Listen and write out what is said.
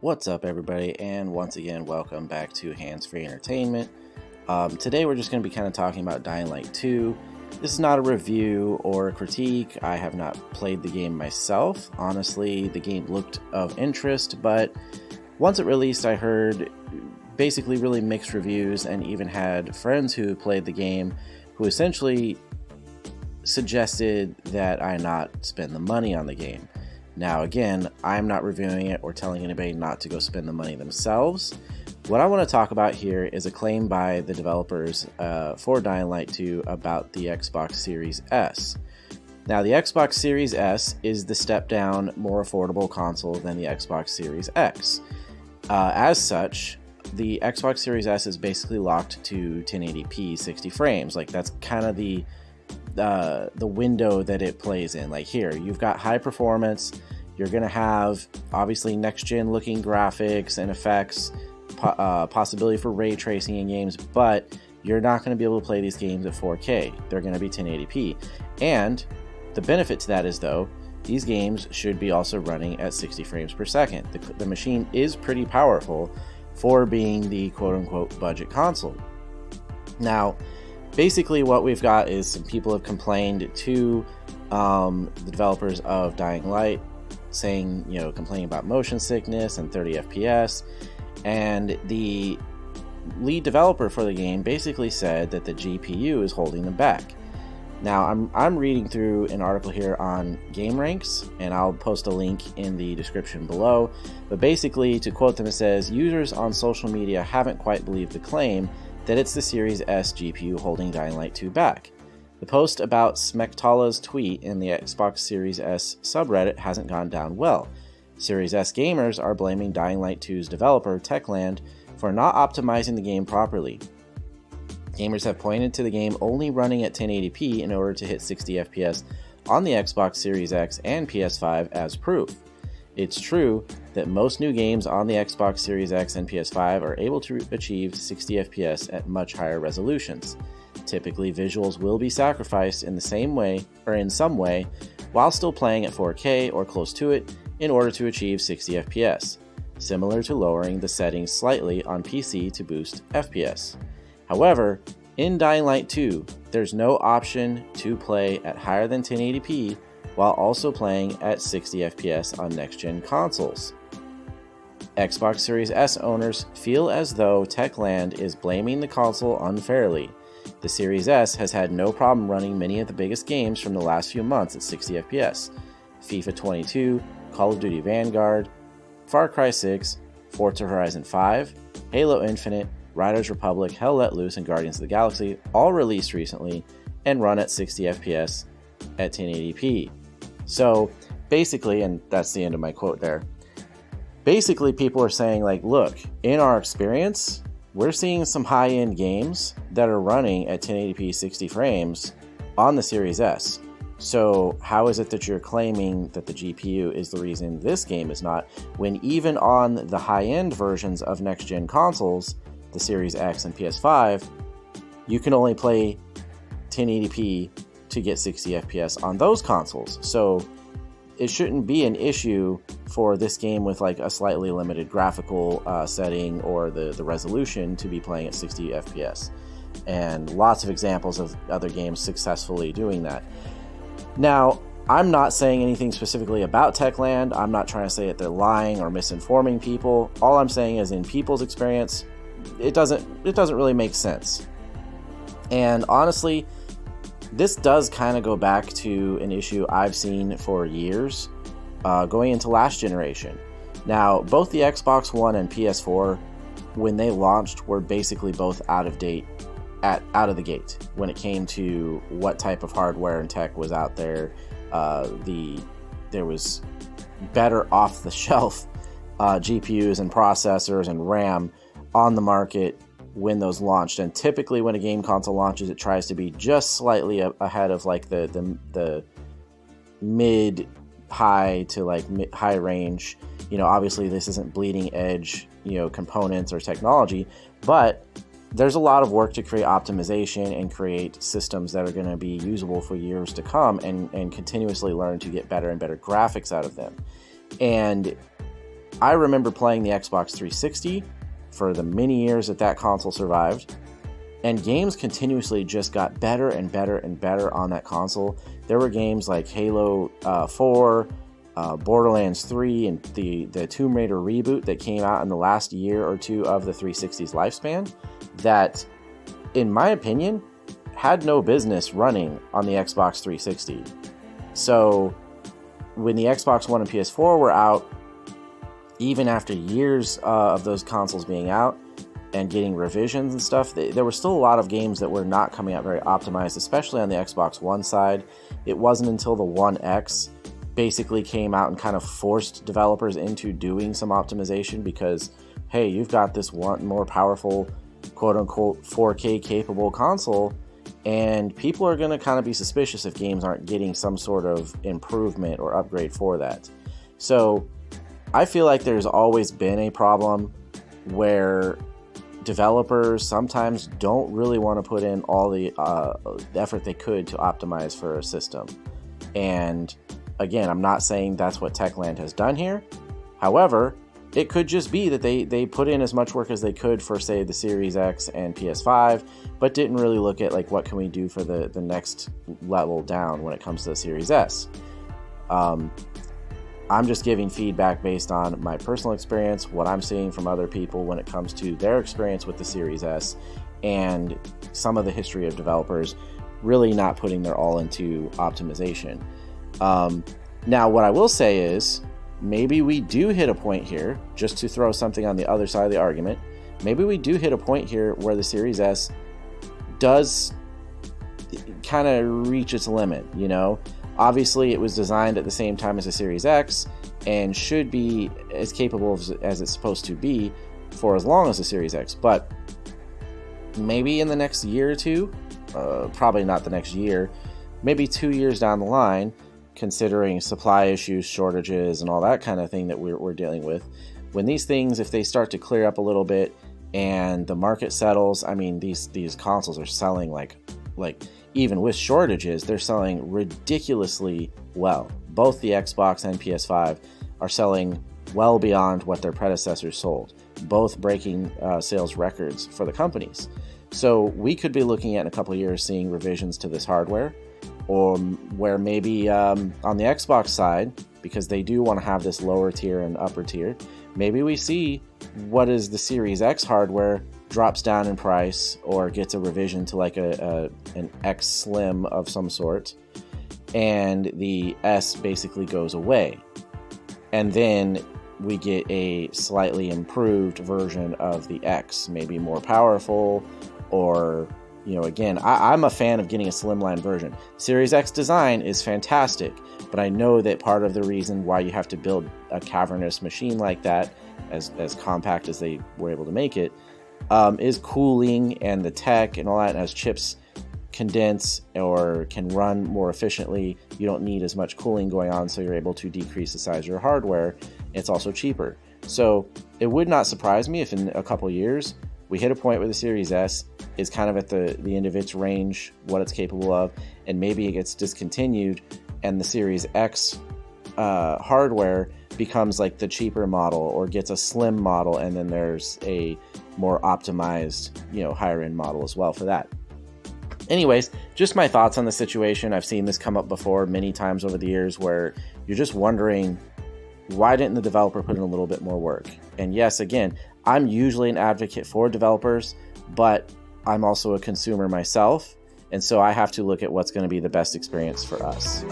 What's up, everybody, and once again, welcome back to Hands Free Entertainment. Today we're just going to be kind of talking about Dying Light 2. This is not a review or a critique. I have not played the game myself. Honestly, the game looked of interest, but once it released, I heard basically really mixed reviews and even had friends who played the game who essentially suggested that I not spend the money on the game. Now again, I'm not reviewing it or telling anybody not to go spend the money themselves. What I want to talk about here is a claim by the developers for Dying Light 2 about the Xbox Series S. Now the Xbox Series S is the step down, more affordable console than the Xbox Series X. As such, the Xbox Series S is basically locked to 1080p 60 frames. Like, that's kind of the window that it plays in. Like, here you've got high performance, you're gonna have obviously next gen looking graphics and effects, possibility for ray tracing in games, but you're not going to be able to play these games at 4K. They're going to be 1080p, and the benefit to that is, though, these games should be also running at 60 frames per second. The machine is pretty powerful for being the quote-unquote budget console. Now basically what we've got is some people have complained to the developers of Dying Light, saying, complaining about motion sickness and 30 FPS, and the lead developer for the game basically said that the GPU is holding them back. Now I'm reading through an article here on GameRanks, and I'll post a link in the description below, but basically, to quote them, it says, "Users on social media haven't quite believed the claim that it's the Series S GPU holding Dying Light 2 back. The post about Smektala's tweet in the Xbox Series S subreddit hasn't gone down well. Series S gamers are blaming Dying Light 2's developer, Techland, for not optimizing the game properly. Gamers have pointed to the game only running at 1080p in order to hit 60 FPS on the Xbox Series X and PS5 as proof. It's true that most new games on the Xbox Series X and PS5 are able to achieve 60 FPS at much higher resolutions. Typically, visuals will be sacrificed in the same way, or in some way, while still playing at 4K or close to it in order to achieve 60 FPS, similar to lowering the settings slightly on PC to boost FPS. However, in Dying Light 2, there's no option to play at higher than 1080p while also playing at 60 FPS on next-gen consoles. Xbox Series S owners feel as though Techland is blaming the console unfairly. The Series S has had no problem running many of the biggest games from the last few months at 60 FPS. FIFA 22, Call of Duty Vanguard, Far Cry 6, Forza Horizon 5, Halo Infinite, Riders Republic, Hell Let Loose, and Guardians of the Galaxy all released recently and run at 60 FPS at 1080p. So basically, and that's the end of my quote there, basically people are saying, like, look, in our experience, we're seeing some high-end games that are running at 1080p 60 frames on the Series S. So how is it that you're claiming that the GPU is the reason this game is not, when even on the high-end versions of next-gen consoles, the Series X and PS5, you can only play 1080p to get 60 FPS on those consoles? So it shouldn't be an issue for this game with like a slightly limited graphical setting or the resolution to be playing at 60 FPS. And lots of examples of other games successfully doing that. Now, I'm not saying anything specifically about Techland. I'm not trying to say that they're lying or misinforming people. All I'm saying is, in people's experience, it doesn't really make sense. And honestly, this does kind of go back to an issue I've seen for years, going into last generation. Now, both the Xbox One and PS4, when they launched, were basically both out of date out of the gate when it came to what type of hardware and tech was out there. There was better off-the-shelf GPUs and processors and RAM on the market when those launched, and typically when a game console launches, it tries to be just slightly ahead of like the mid high to like high range. Obviously this isn't bleeding edge components or technology, but there's a lot of work to create optimization and create systems that are going to be usable for years to come, and continuously learn to get better and better graphics out of them. And I remember playing the Xbox 360 for the many years that console survived, and games continuously just got better and better and better on that console. There were games like Halo 4, Borderlands 3, and the Tomb Raider reboot that came out in the last year or two of the 360's lifespan that, in my opinion, had no business running on the Xbox 360. So when the Xbox One and PS4 were out, even after years of those consoles being out and getting revisions and stuff, there were still a lot of games that were not coming out very optimized, especially on the Xbox One side. It wasn't until the One X basically came out and kind of forced developers into doing some optimization because, hey, you've got this one more powerful, quote-unquote, 4K capable console, and people are going to kind of be suspicious if games aren't getting some sort of improvement or upgrade for that. So I feel like there's always been a problem where developers sometimes don't really want to put in all the effort they could to optimize for a system. And again, I'm not saying that's what Techland has done here. However, it could just be that they put in as much work as they could for, say, the Series X and PS5, but didn't really look at, like, what can we do for the next level down when it comes to the Series S. I'm just giving feedback based on my personal experience, what I'm seeing from other people when it comes to their experience with the Series S, and some of the history of developers really not putting their all into optimization. Now, what I will say is, maybe we do hit a point here, just to throw something on the other side of the argument, maybe we do hit a point here where the Series S does kind of reach its limit, you know? Obviously, it was designed at the same time as the Series X and should be as capable as it's supposed to be for as long as the Series X. But maybe in the next year or two, probably not the next year, maybe 2 years down the line, considering supply issues, shortages, and all that kind of thing that we're dealing with, when these things, if they start to clear up a little bit and the market settles, I mean, these consoles are selling like even with shortages, they're selling ridiculously well. Both the Xbox and PS5 are selling well beyond what their predecessors sold, both breaking sales records for the companies. So we could be looking at in a couple of years seeing revisions to this hardware, or where maybe on the Xbox side, because they do want to have this lower tier and upper tier, maybe we see what is the Series X hardware drops down in price or gets a revision to like an X Slim of some sort, and the S basically goes away. And then we get a slightly improved version of the X, maybe more powerful, or, you know, again, I'm a fan of getting a slimline version. Series X design is fantastic, but I know that part of the reason why you have to build a cavernous machine like that, as compact as they were able to make it, is cooling and the tech and all that. And as chips condense or can run more efficiently, you don't need as much cooling going on, so you're able to decrease the size of your hardware. It's also cheaper. So it would not surprise me if in a couple years we hit a point where the Series S is kind of at the end of its range, what it's capable of, and maybe it gets discontinued and the Series X hardware becomes like the cheaper model or gets a slim model, and then there's a more optimized, you know, higher end model as well for that. Anyways, just my thoughts on the situation. I've seen this come up before many times over the years where you're just wondering, why didn't the developer put in a little bit more work? And yes, again, I'm usually an advocate for developers, but I'm also a consumer myself, and so I have to look at what's going to be the best experience for us.